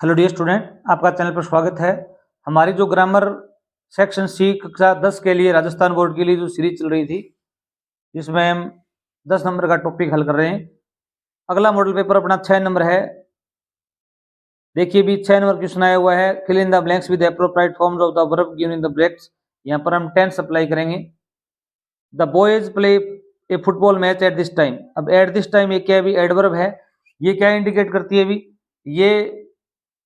Hello dear student, आपका channel पर स्वागत है। हमारी जो ग्रामर सेक्शन सी कक्षा 10 के लिए राजस्थान बोर्ड के लिए जो सीरीज चल रही थी, जिसमें हम 10 नंबर का टॉपिक हल कर रहे हैं। अगला मॉडल पेपर अपना 6 नंबर है। देखिए भी 6 नंबर क्वेश्चन आया हुआ है, fill in the blanks with appropriate forms of the verb given in the brackets. यहाँ पर हम टेंस अप्लाई करेंगे। The boys play a football match at this time. अब एट दिस टाइम ये क्या है? भी एडवर्ब है। ये क्या इंडिकेट करती है? भी ये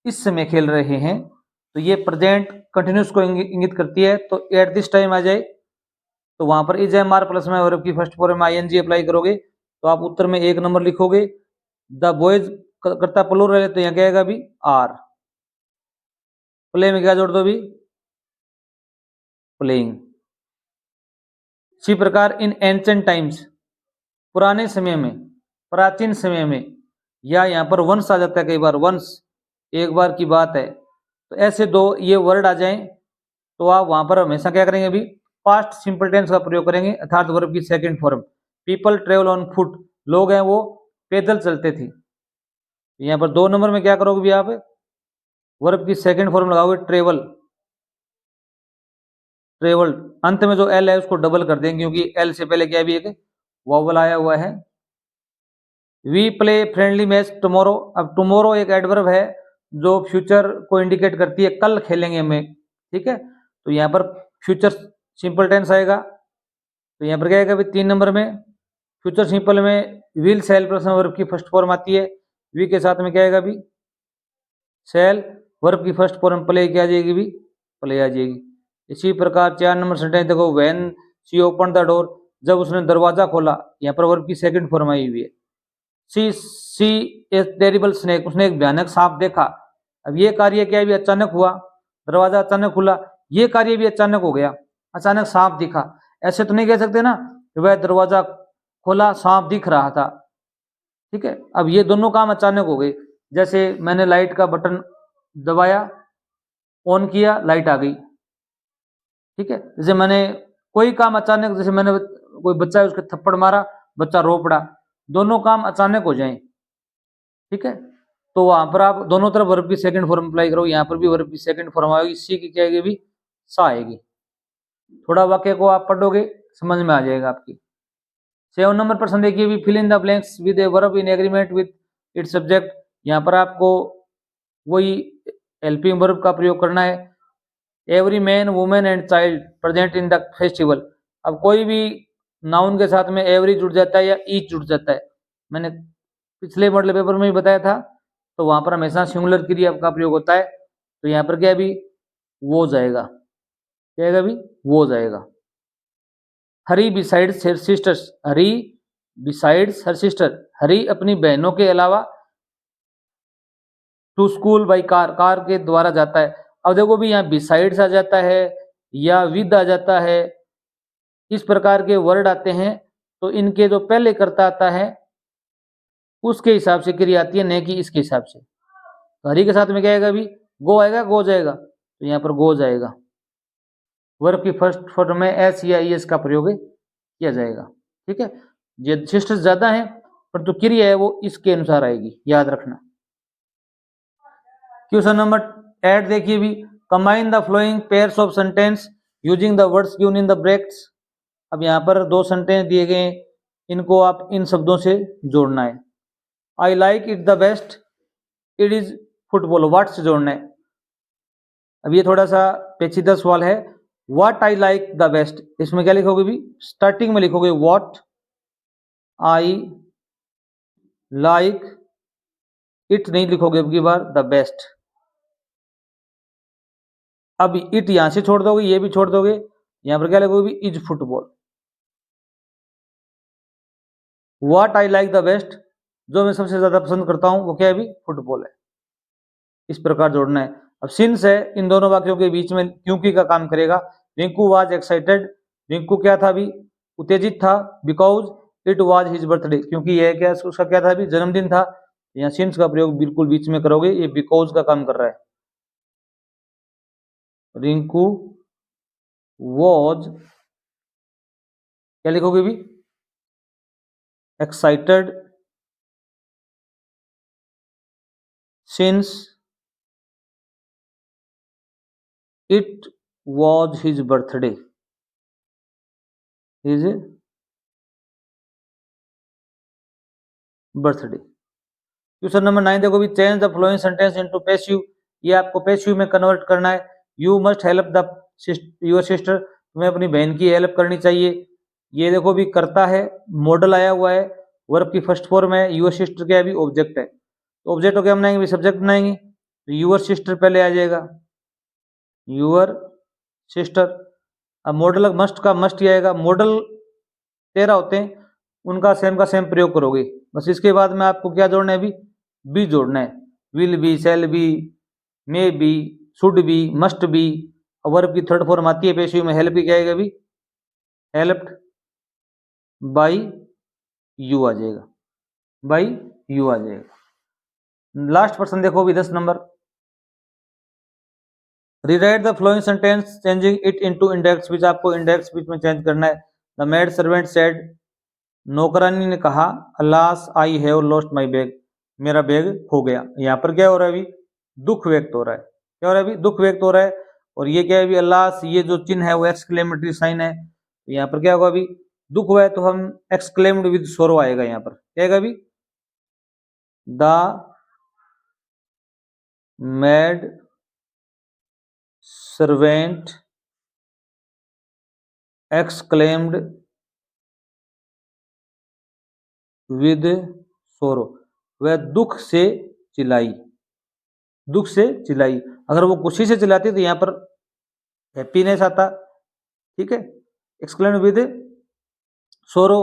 इस समय खेल रहे हैं, तो ये प्रेजेंट कंटिन्यूस को इंगित करती है। तो एट दिस टाइम आ जाए तो वहां पर इज एम आर प्लस में वर्ब की फर्स्ट फॉर्म में आईएनजी अप्लाई करोगे तो आप उत्तर में 1 नंबर लिखोगे। द बॉयज करता प्लूरल है तो यहाँ क्या आएगा? भी आर। प्ले में क्या जोड़ दो? भी प्लेइंग। इसी प्रकार इन एंशिएंट टाइम्स, पुराने समय में, प्राचीन समय में, या यहाँ पर वंश आ जाता है कई बार, वंश एक बार की बात है। तो ऐसे दो ये वर्ड आ जाएं तो आप वहां पर हमेशा क्या करेंगे? अभी पास्ट सिंपल टेंस का प्रयोग करेंगे, अर्थात वर्ब की second form. People travel on foot, लोग हैं वो पैदल चलते थे। यहाँ पर 2 नंबर में क्या करोगे? भी आप वर्ब की सेकंड फॉर्म लगाओगे ट्रेवल। ट्रेवल्ड, अंत में जो एल है उसको डबल कर देंगे क्योंकि एल से पहले क्या भी एक वॉवल आया हुआ है। We play friendly match tomorrow. अब टुमारो एक एडवर्ब है जो फ्यूचर को इंडिकेट करती है, कल खेलेंगे हमें, ठीक है। तो यहाँ पर फ्यूचर सिंपल टेंस आएगा। तो यहाँ पर क्या आएगा? 3 नंबर में फ्यूचर सिंपल में विल सेल प्लस वर्ब की फर्स्ट फॉर्म आती है। वी के साथ में क्या आएगा? भी सेल, वर्ब की फर्स्ट फॉर्म प्ले क्या आ जाएगी? भी प्ले आ जाएगी। इसी प्रकार 4 नंबर सेंटेंस देखो, when she open the door, जब उसने दरवाजा खोला, यहाँ पर वर्ब की सेकंड फॉर्म आई हुई है। सी ए टेरिबल स्नेक, उसने एक भयानक सांप देखा। अब ये कार्य क्या भी अचानक हुआ, दरवाजा अचानक खुला, ये कार्य भी अचानक हो गया, अचानक सांप दिखा। ऐसे तो नहीं कह सकते ना वह दरवाजा खोला सांप दिख रहा था, ठीक है। अब ये दोनों काम अचानक हो गए। जैसे मैंने लाइट का बटन दबाया, ऑन किया, लाइट आ गई, ठीक है। जैसे मैंने कोई काम अचानक, जैसे मैंने कोई बच्चा है उसके थप्पड़ मारा, बच्चा रो पड़ा, दोनों काम अचानक हो जाएं, ठीक है। तो वहां पर आप दोनों तरफ वर्ब की सेकंड फॉर्म अप्लाई करो। यहाँ पर भी वर्ब की सेकंड फॉर्म आएगी, सी की क्या आएगी? भी सा आएगी। थोड़ा वाक्य को आप पढ़ोगे समझ में आ जाएगा आपकी। 7 नंबर प्रश्न देखिए, भी fill in the blanks with a verb in agreement with its subject. यहाँ पर आपको वही हेल्पिंग वर्ब का प्रयोग करना है। Every man women and child present in the festival. अब कोई भी नाउन के साथ में एवरी जुड़ जाता है या ईच जुड़ जाता है। मैंने पिछले मॉडल पेपर में भी बताया था। तो वहां पर हमेशा सिंगुलर क्रिया का प्रयोग होता है। तो यहाँ पर क्या भी वो जाएगा, क्या आएगा? भी वो जाएगा। Hari besides her sisters, Hari besides her sister, Hari अपनी बहनों के अलावा to school by car, car के द्वारा जाता है। अब देखो भी यहाँ बिसाइड्स आ जाता है या विद आ जाता है, इस प्रकार के वर्ड आते हैं तो इनके जो पहले करता आता है उसके हिसाब से क्रिया आती है, न कि इसके हिसाब से। तो हरी के साथ में क्या आएगा? भी गो आएगा, गो जाएगा, तो यहाँ पर गो जाएगा। वर्ब की फर्स्ट फॉर्म में एस या एस का प्रयोग किया जाएगा, ठीक है। ये सिस्टर्स ज्यादा है पर जो क्रिया है वो इसके अनुसार आएगी, याद रखना। क्वेश्चन नंबर 8 देखिए, भी combine the flowing pairs of sentence using the words given in the brackets. अब यहाँ पर 2 सेंटेंस दिए गए, इनको आप इन शब्दों से जोड़ना है। I like it the best, it is football, what से जोड़ना है। अब ये थोड़ा सा पेचीदा सवाल है। What I like the best, इसमें क्या लिखोगे? भी स्टार्टिंग में लिखोगे व्हाट आई लाइक इट, नहीं लिखोगे अब की बार द बेस्ट। अब इट यहां से छोड़ दोगे, ये भी छोड़ दोगे, यहां पर क्या लिखोगे? भी is football. What I like the best, जो मैं सबसे ज्यादा पसंद करता हूं वो क्या है? भी फुटबॉल है। इस प्रकार जोड़ना है। अब सिंस है, इन दोनों वाक्यों के बीच में क्योंकि का काम करेगा। रिंकू वाज एक्साइटेड, रिंकू क्या था? भी उत्तेजित था। Because it was his birthday, क्योंकि यह क्या उसका क्या था? भी जन्मदिन था। यहाँ सिंस का प्रयोग बिल्कुल बीच में करोगे, ये बिकॉज का काम कर रहा है। रिंकू वॉज, क्या लिखोगे? भी excited since it was his birthday, his birthday. Question number 9 देखो भी, change the flowing sentence into passive, ये आपको पैसिव में कन्वर्ट करना है। You must help the your sister, तुम्हें अपनी बहन की हेल्प करनी चाहिए। ये देखो भी करता है, मॉडल आया हुआ है, वर्ब की फर्स्ट फॉर्म है, योर सिस्टर क्या है भी ऑब्जेक्ट है, तो ऑब्जेक्ट को क्या बनाएंगे, सब्जेक्ट बनाएंगे, तो यूअर सिस्टर पहले आ जाएगा, यूअर सिस्टर। अब मॉडल मस्ट का मस्ट ही आएगा, मॉडल 13 होते हैं, उनका सेम का सेम प्रयोग करोगे। बस इसके बाद में आपको क्या जोड़ना है, अभी बी जोड़ना है, will be, shall be, may be, should be, must be. Verb की थर्ड फॉर्म आती है पेशिव में, हेल्प की क्या आएगा, अभी हेल्प्ड बाई यू आ जाएगा, बाई यू आ जाएगा। लास्ट पर्सन देखो भी 10 number, rewrite the flowing sentence changing it into index speech, आपको इंडेक्स स्पीच में चेंज करना है। द मेड सर्वेंट सेड, नौकरानी ने कहा, alas I have lost my bag, मेरा बैग खो गया। यहाँ पर क्या हो रहा है, अभी दुख व्यक्त हो रहा है, क्या हो रहा है, अभी दुख व्यक्त हो रहा है। और ये क्या है अभी, अलास, ये जो चिन्ह है वो एक्सक्लेमेटरी साइन है, तो यहाँ पर क्या होगा, अभी दुख हुआ है तो हम एक्सक्लेम्ड विद सोरो आएगा, यहाँ पर क्या आएगा, अभी the maid servant exclaimed with सोरो, वह दुख से चिल्लाई, दुख से चिल्लाई। अगर वो खुशी से चिल्लाती तो यहाँ पर हैप्पीनेस आता, ठीक है। एक्सक्लेम विद सोरो,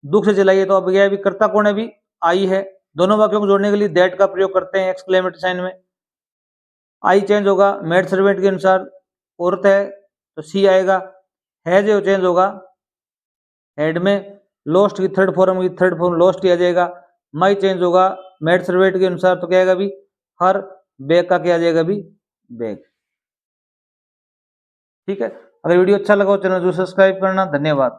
दुख से चिल्लाई है, तो अब यह भी करता कौन है, अभी आई है। दोनों वाक्यों को जोड़ने के लिए दैट का प्रयोग करते हैं एक्सक्लेमेटरी साइन में। आई चेंज होगा, मेड सर्वेंट के अनुसार औरत है तो सी आएगा, है जो चेंज होगा हेड में, लॉस्ट की थर्ड फॉर्म लॉस्ट ही आ जाएगा। माई चेंज होगा मेड सर्वेंट के अनुसार, तो क्या आएगा अभी हर, बैग का क्या आ जाएगा अभी बैग, ठीक है। अगर वीडियो अच्छा लगा हो चैनल जरूर सब्सक्राइब करना, धन्यवाद।